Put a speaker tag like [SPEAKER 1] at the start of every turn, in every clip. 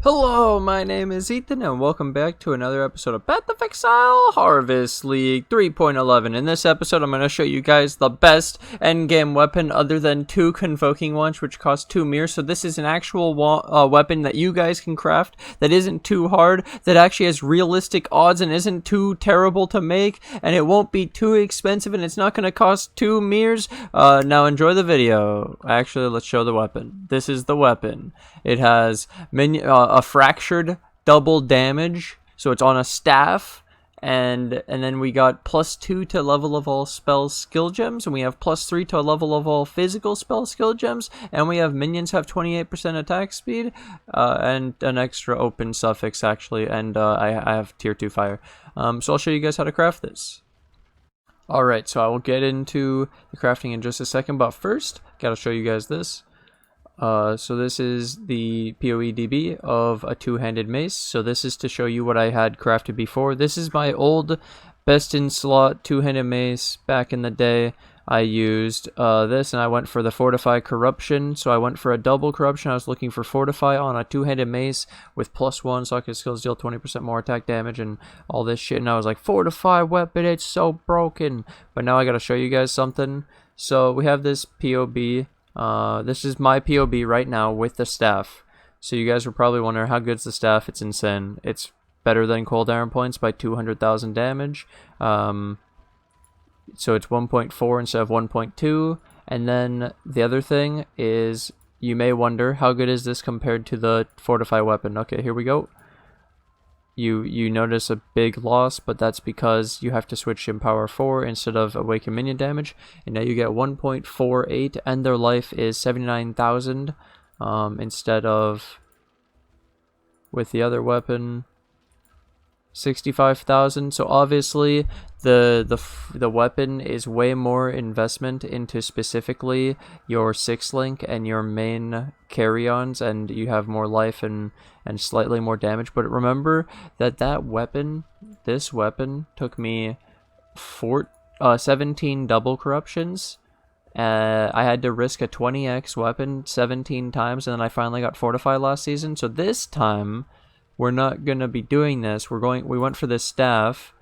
[SPEAKER 1] Hello, my name is Ethan, and welcome back to another episode of Path of Exile Harvest League 3.11. In this episode, I'm going to show you guys the best endgame weapon other than two convoking ones, which cost 2 mirrors. So this is an actual weapon that you guys can craft that isn't too hard, that actually has realistic odds and isn't too terrible to make, and it won't be too expensive, and it's not going to cost 2 mirrors. Now enjoy the video. Actually, let's show the weapon. This is the weapon. It has a fractured double damage, so it's on a staff, and then we got +2 to level of all spell skill gems, and we have +3 to level of all physical spell skill gems, and we have minions have 28% attack speed, and an extra open suffix actually, and I have tier 2 fire. So I'll show you guys how to craft this. Alright, so I will get into the crafting in just a second, but first gotta show you guys this. So this is the PoE of a two-handed mace. So this is to show you what I had crafted before. This is my old best in slot two-handed mace back in the day. I used this, and I went for the Fortify Corruption. So I went for a double corruption. I was looking for Fortify on a two-handed mace with +1, so I could skills deal 20% more attack damage and all this shit. And I was like, Fortify weapon, it's so broken. But now I gotta show you guys something. So we have this POB. This is my POB right now with the staff. So you guys were probably wondering how good's the staff. It's insane. It's better than Cold Iron Points by 200,000 damage. So it's 1.4 instead of 1.2. And then the other thing is, you may wonder, how good is this compared to the Fortify weapon? Okay, here we go. You notice a big loss, but that's because you have to switch in power 4 instead of awaken minion damage, and now you get 1.48, and their life is 79,000 instead of, with the other weapon, 65,000. So obviously the weapon is way more investment into specifically your 6-link and your main Carrions, and you have more life and slightly more damage. But remember that this weapon took me 17 double corruptions. I had to risk a 20x weapon 17 times, and then I finally got Fortify last season. So this time we're not gonna be doing this. We went for this staff,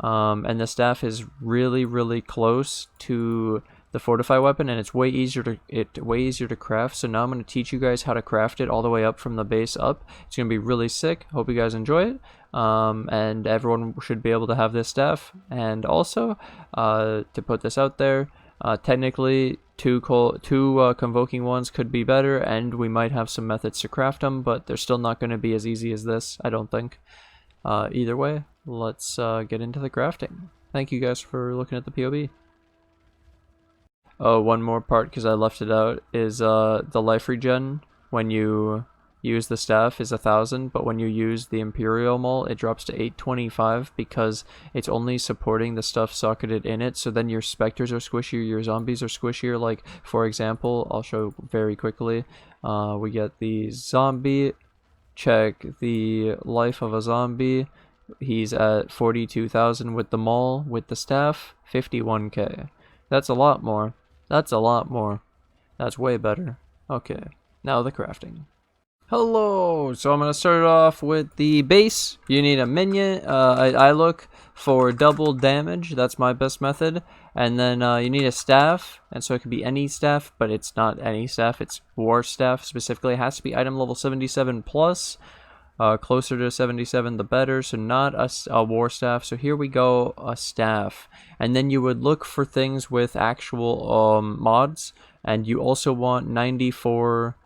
[SPEAKER 1] and the staff is really close to the Fortify weapon, and it's way easier to craft. So now I'm gonna teach you guys how to craft it all the way up from the base up. It's gonna be really sick. Hope you guys enjoy it. And everyone should be able to have this staff. And also, to put this out there, technically two convoking ones could be better, and we might have some methods to craft them, but they're still not going to be as easy as this, I don't think. Either way, let's get into the crafting. Thank you guys for looking at the POB. Oh, one more part, because I left it out, is the life regen when you use the staff is 1,000, but when you use the Imperial Maul, it drops to 825 because it's only supporting the stuff socketed in it. So then your specters are squishier, your zombies are squishier. Like, for example, I'll show very quickly. We get the zombie. Check the life of a zombie. He's at 42,000 with the maul. With the staff, 51k. That's a lot more. That's a lot more. That's way better. Okay, now the crafting. Hello, so I'm going to start off with the base. You need a minion. I look for double damage. That's my best method. And then you need a staff. And so it could be any staff, but it's not any staff. It's WARSTAFF specifically. It has to be item level 77 plus. Closer to 77 the better. So not a WARSTAFF. So here we go, a staff. And then you would look for things with actual mods. And you also want 94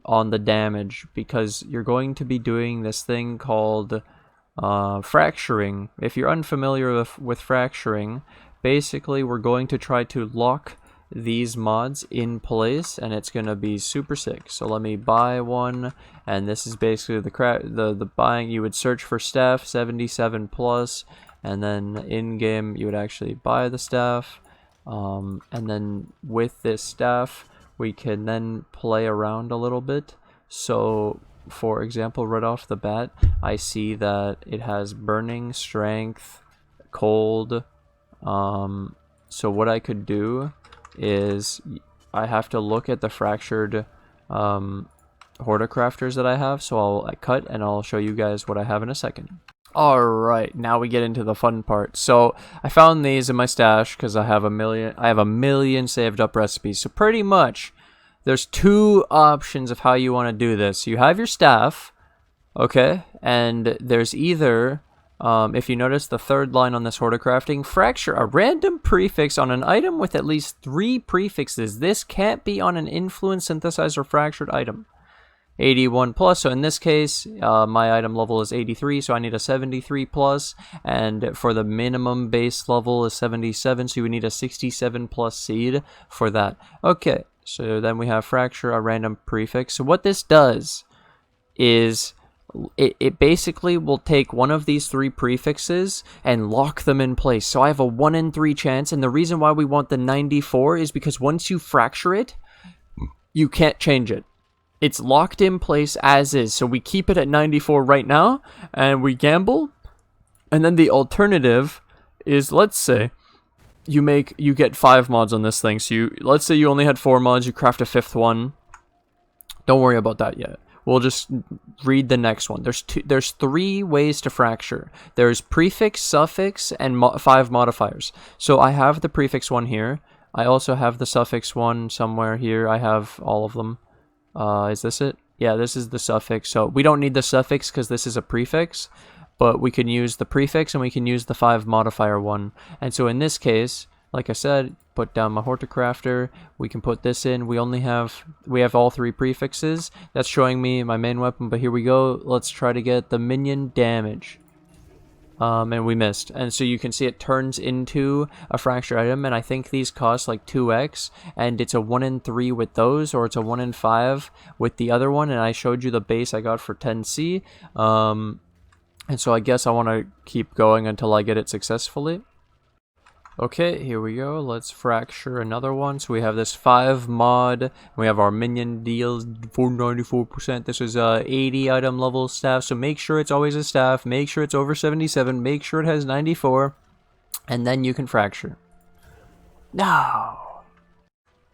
[SPEAKER 1] on the damage, because you're going to be doing this thing called fracturing. If you're unfamiliar with fracturing, basically we're going to try to lock these mods in place, and it's going to be super sick. So let me buy one, and this is basically the buying. You would search for staff 77 plus, and then in game you would actually buy the staff, and then with this staff we can then play around a little bit. So, for example, right off the bat, I see that it has burning, strength, cold. So what I could do is I have to look at the fractured horticrafters that I have, so I'll cut and I'll show you guys what I have in a second. Alright, now we get into the fun part. So I found these in my stash because I have a million saved up recipes. So pretty much there's two options of how you want to do this. You have your staff, okay, and there's either if you notice the third line on this horticrafting, fracture a random prefix on an item with at least 3 prefixes. This can't be on an influence, synthesized, or fractured item. 81 plus, so in this case my item level is 83, so I need a 73 plus, and for the minimum base level is 77, so we need a 67 plus seed for that. Okay, so then we have fracture a random prefix. So what this does is it basically will take one of these 3 prefixes and lock them in place. So I have a 1 in 3 chance, and the reason why we want the 94 is because once you fracture it, you can't change it. It's locked in place as is, so we keep it at 94 right now, and we gamble. And then the alternative is, let's say you get 5 mods on this thing. So let's say you only had 4 mods, you craft a 5th one. Don't worry about that yet. We'll just read the next one. There's 3 ways to fracture. There's prefix, suffix, and 5 modifiers. So I have the prefix one here. I also have the suffix one somewhere here. I have all of them. Is this it? Yeah, this is the suffix. So we don't need the suffix because this is a prefix, but we can use the prefix and we can use the 5 modifier one. And so in this case, like I said, put down my horticrafter. We can put this in. We have all 3 prefixes. That's showing me my main weapon, but here we go. Let's try to get the minion damage. And we missed. And so you can see it turns into a fracture item, and I think these cost like 2x, and it's a 1 in 3 with those, or it's a 1 in 5 with the other one, and I showed you the base I got for 10C. And so I guess I want to keep going until I get it successfully. Okay, here we go. Let's fracture another one. So we have this 5 mod. We have our minion deals for 94%. This is a 80 item level staff. So make sure it's always a staff. Make sure it's over 77. Make sure it has 94. And then you can fracture. No.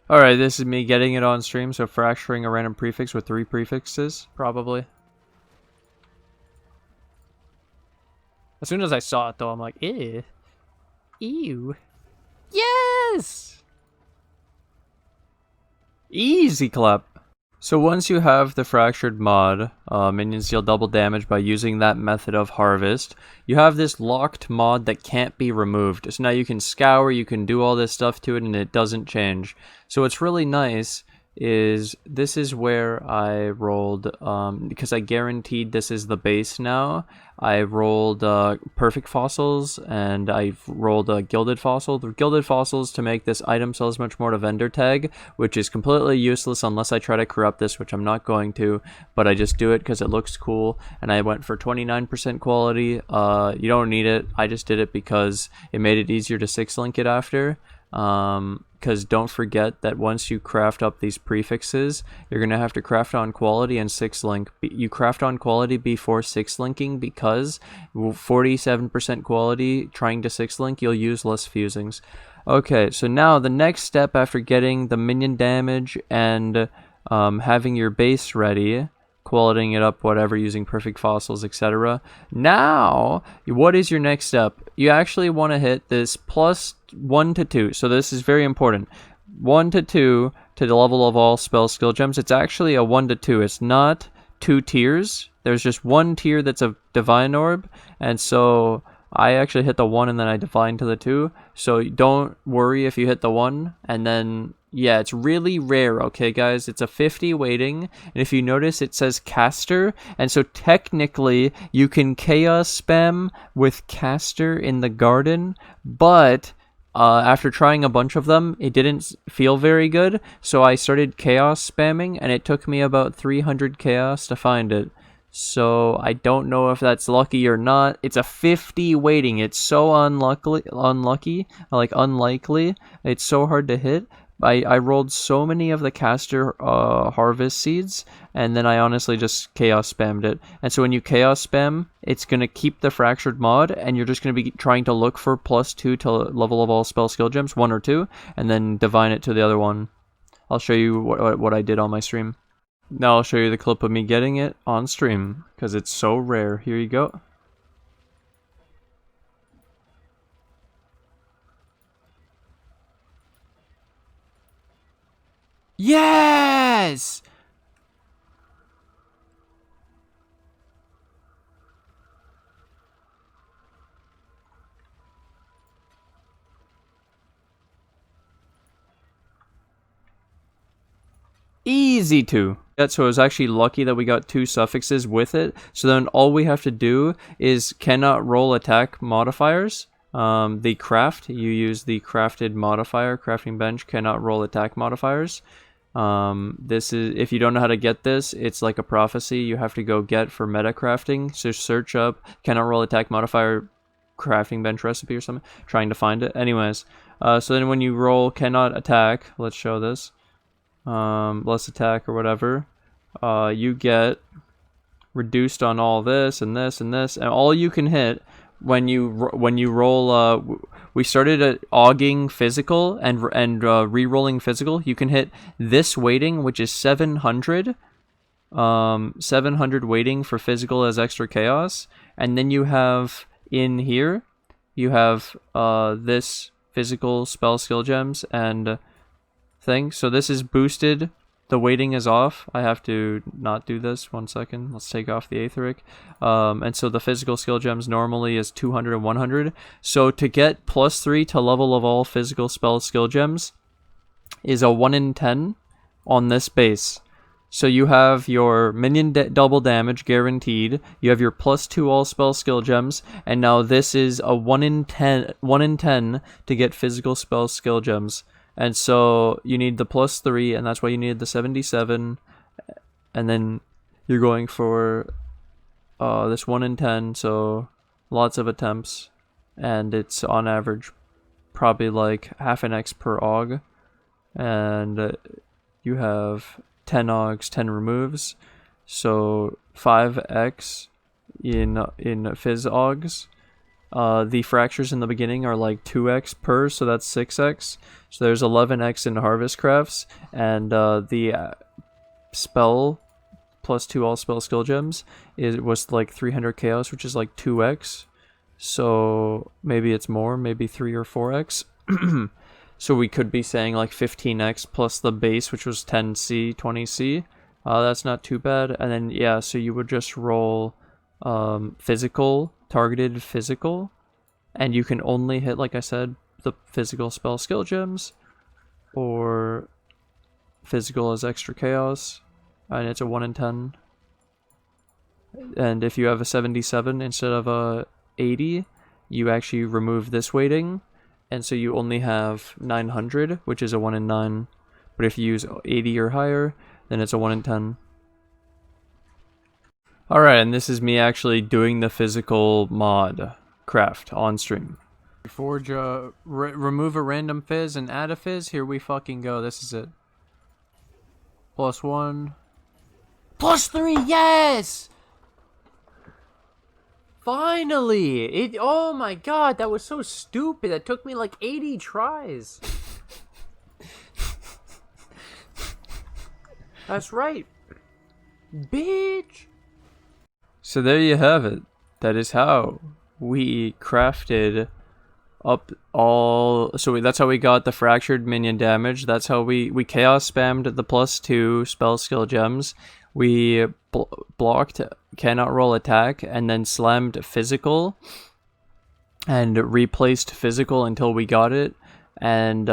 [SPEAKER 1] Alright, this is me getting it on stream. So fracturing a random prefix with 3 prefixes, probably. As soon as I saw it though, I'm like, ew. Ew. Yes! Easy clap. So once you have the fractured mod, minions deal double damage by using that method of harvest. You have this locked mod that can't be removed. So now you can scour, you can do all this stuff to it, and it doesn't change. So what's really nice is this is where I rolled, because I guaranteed this is the base now, I rolled perfect fossils, and I rolled a gilded fossil. The gilded fossils to make this item sells much more to vendor tag, which is completely useless unless I try to corrupt this, which I'm not going to, but I just do it because it looks cool, and I went for 29% quality. You don't need it, I just did it because it made it easier to 6-link it after. Because don't forget that once you craft up these prefixes, you're going to have to craft on quality and 6-link. You craft on quality before 6-linking because 47% quality, trying to 6-link, you'll use less fusings. Okay, so now the next step after getting the minion damage and having your base ready, qualitying it up, whatever, using perfect fossils, etc. Now, what is your next step? You actually want to hit this plus 1 to 2. So this is very important. 1 to 2 to the level of all spell skill gems. It's actually a 1 to 2. It's not 2 tiers. There's just 1 tier that's a divine orb. And so I actually hit the 1 and then I divine to the 2. So don't worry if you hit the 1 and then... Yeah, it's really rare, okay, guys? It's a 50 weighting, and if you notice, it says caster, and so technically, you can chaos spam with caster in the garden, but after trying a bunch of them, it didn't feel very good, so I started chaos spamming, and it took me about 300 chaos to find it. So I don't know if that's lucky or not. It's a 50 weighting. It's so unlikely. It's so hard to hit. I rolled so many of the caster harvest seeds, and then I honestly just chaos spammed it. And so when you chaos spam, it's going to keep the fractured mod, and you're just going to be trying to look for +2 to level of all spell skill gems, 1 or 2, and then divine it to the other one. I'll show you what I did on my stream. Now I'll show you the clip of me getting it on stream, because it's so rare. Here you go. Yes! Easy to. So it was actually lucky that we got 2 suffixes with it. So then all we have to do is cannot roll attack modifiers. The craft, you use the crafted modifier, crafting bench, cannot roll attack modifiers. This is, if you don't know how to get this, it's like a prophecy you have to go get for meta crafting. So search up cannot roll attack modifier crafting bench recipe or something, trying to find it. Anyways, so then when you roll cannot attack, let's show this. Less attack or whatever, you get reduced on all this and this and this, and all you can hit when you roll. We started at auging physical and re-rolling physical. You can hit this weighting, which is 700. 700 weighting for physical as extra chaos, and then you have in here, you have this physical spell skill gems and thing. So this is boosted. The weighting is off. I have to not do this. 1 second. Let's take off the aetheric. And so the physical skill gems normally is 200 and 100. So to get +3 to level of all physical spell skill gems is a 1 in 10 on this base. So you have your minion double damage guaranteed. You have your +2 all spell skill gems, and now this is a 1 in 10 to get physical spell skill gems. And so you need the +3, and that's why you needed the 77. And then you're going for this 1 in 10, so lots of attempts. And it's on average probably like half an X per aug. And you have 10 augs, 10 removes. So 5x in phys augs. The fractures in the beginning are like 2x per, so that's 6x. So there's 11x in harvest crafts, and the spell +2 all spell skill gems was like 300 chaos, which is like 2x. So maybe it's more, maybe 3 or 4x. So we could be saying like 15x plus the base, which was 10c, 20c. That's not too bad. And then yeah, so you would just roll physical, targeted physical, and you can only hit, like I said, the physical spell skill gems or physical as extra chaos, and it's a 1 in 10. And if you have a 77 instead of a 80, you actually remove this weighting, and so you only have 900, which is a 1 in 9. But if you use 80 or higher, then it's a 1 in 10. Alright, and this is me actually doing the physical mod craft on stream. Forge remove a random fizz and add a fizz. Here we fucking go. This is it. +1. +3, yes! Finally! Oh my god, that was so stupid. That took me like 80 tries. That's right. Bitch! So there you have it. That is how we crafted up all. So that's how we got the fractured minion damage. That's how we chaos spammed the +2 spell skill gems. We blocked cannot roll attack and then slammed physical and replaced physical until we got it. And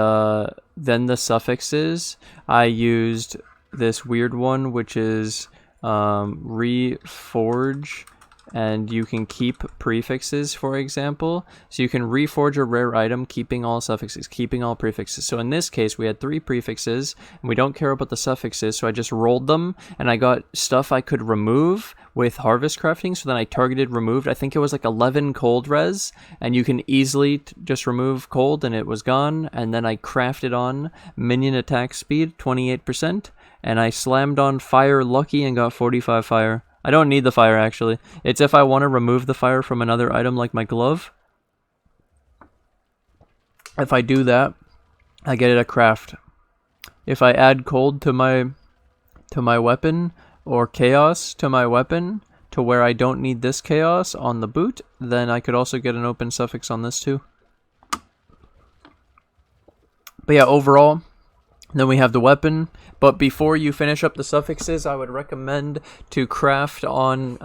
[SPEAKER 1] then the suffixes, I used this weird one, which is reforge, and you can keep prefixes, for example. So you can reforge a rare item, keeping all suffixes, keeping all prefixes. So in this case, we had 3 prefixes, and we don't care about the suffixes, so I just rolled them, and I got stuff I could remove with harvest crafting, so then I targeted removed. I think it was like 11 cold res, and you can easily just remove cold, and it was gone. And then I crafted on minion attack speed, 28%, and I slammed on fire lucky and got 45 fire. I don't need the fire, actually. It's if I want to remove the fire from another item like my glove. If I do that, I get it a craft. If I add cold to my to my weapon, or chaos to my weapon, to where I don't need this chaos on the boot, then I could also get an open suffix on this too. But yeah, overall, then we have the weapon. But before you finish up the suffixes, I would recommend to craft on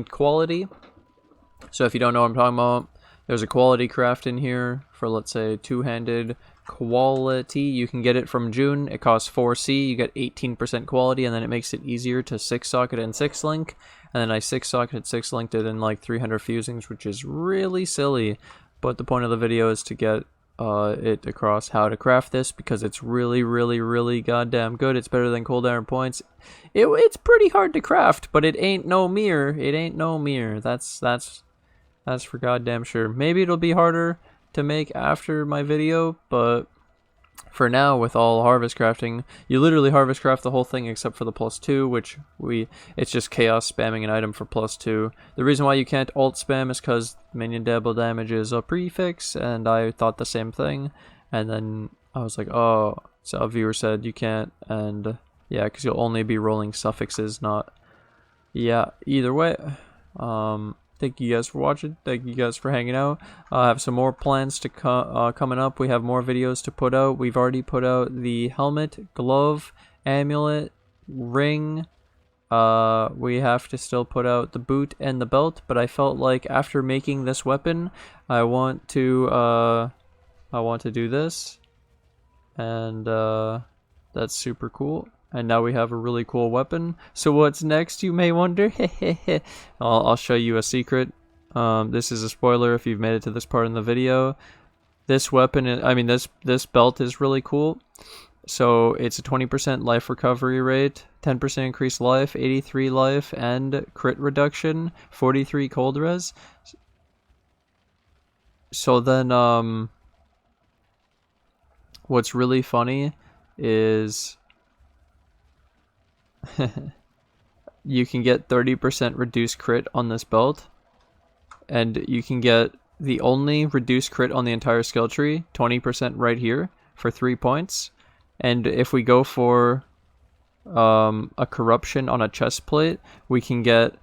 [SPEAKER 1] quality. So if you don't know what I'm talking about, there's a quality craft in here for, let's say, two-handed quality. You can get it from June. It costs 4C. You get 18% quality, and then it makes it easier to 6-socket and 6-link. And then I 6-socketed, 6-linked it in like 300 fusings, which is really silly. But the point of the video is to get it across how to craft this, because it's really, really, really goddamn good. It's better than cold iron points. It's pretty hard to craft, but it ain't no mirror. It ain't no mirror. That's for goddamn sure. Maybe it'll be harder to make after my video, but for now, with all harvest crafting, you literally harvest craft the whole thing except for the +2, which it's just chaos spamming an item for +2. The reason why you can't alt spam is because minion double damage is a prefix, and I thought the same thing, and then I was like, oh, so a viewer said you can't, and yeah, because you'll only be rolling suffixes, not, yeah, either way. Thank you guys for watching. Thank you guys for hanging out. I have some more plans to coming up. We have more videos to put out. We've already put out the helmet, glove, amulet, ring. We have to still put out the boot and the belt, but I felt like after making this weapon, I want to do this, and that's super cool. And now we have a really cool weapon. So what's next, you may wonder? I'll show you a secret. This is a spoiler if you've made it to this part in the video. This weapon, this belt is really cool. So it's a 20% life recovery rate, 10% increased life, 83 life, and crit reduction, 43 cold res. So then, what's really funny is you can get 30% reduced crit on this belt, and you can get the only reduced crit on the entire skill tree, 20% right here for 3 points. And if we go for a corruption on a chest plate, we can get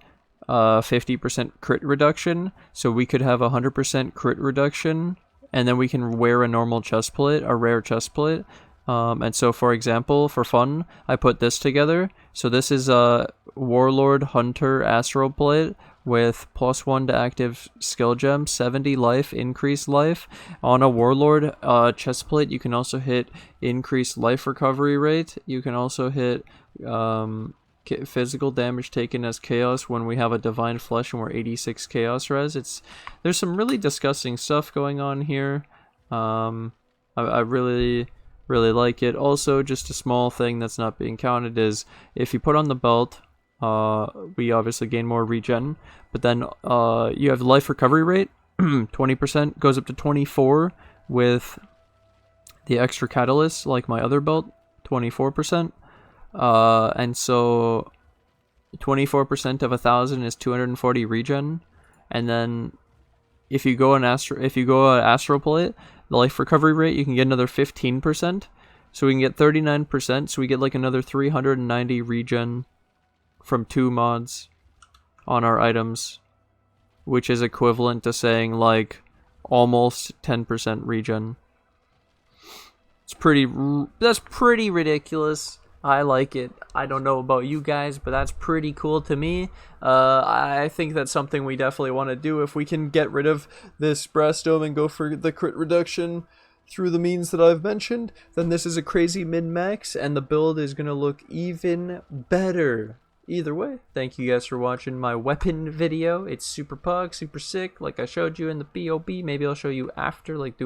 [SPEAKER 1] 50% crit reduction, so we could have 100% crit reduction, and then we can wear a normal chest plate, a rare chest plate. And so, for example, for fun, I put this together. So this is a Warlord Hunter Astral Plate with +1 to active skill gem, 70 life, increased life. On a Warlord chest plate, you can also hit increased life recovery rate. You can also hit physical damage taken as chaos when we have a divine flesh and we're 86 chaos res. There's some really disgusting stuff going on here. I really like it. Also, just a small thing that's not being counted is if you put on the belt, we obviously gain more regen, but then you have life recovery rate, 20% goes up to 24 with the extra catalyst, like my other belt, 24%. And so 24% of 1,000 is 240 regen, and then if you go astral plate, the life recovery rate, you can get another 15%. So we can get 39%. So we get like another 390 regen from 2 mods on our items, which is equivalent to saying like almost 10% regen. That's pretty ridiculous. I like it. I don't know about you guys, but that's pretty cool to me. I think that's something we definitely want to do. If we can get rid of this brass dome and go for the crit reduction through the means that I've mentioned, then this is a crazy min-max, and the build is going to look even better. Either way, thank you guys for watching my weapon video. It's super pug, super sick, like I showed you in the BOB. Maybe I'll show you after, like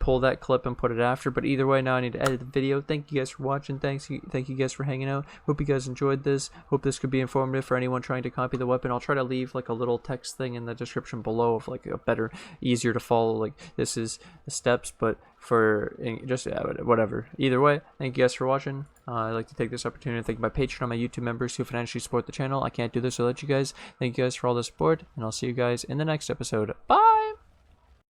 [SPEAKER 1] pull that clip and put it after, but either way, now I need to edit the video. Thank you guys for watching. Thank you guys for hanging out. Hope you guys enjoyed this. Hope this could be informative for anyone trying to copy the weapon. I'll try to leave like a little text thing in the description below of like a better, easier to follow, like this is the steps, but for just whatever. Either way, thank you guys for watching. I'd like to take this opportunity to thank my Patreon and my YouTube members who financially support the channel. I can't do this without you guys. Thank you guys for all the support, and I'll see you guys in the next episode. Bye!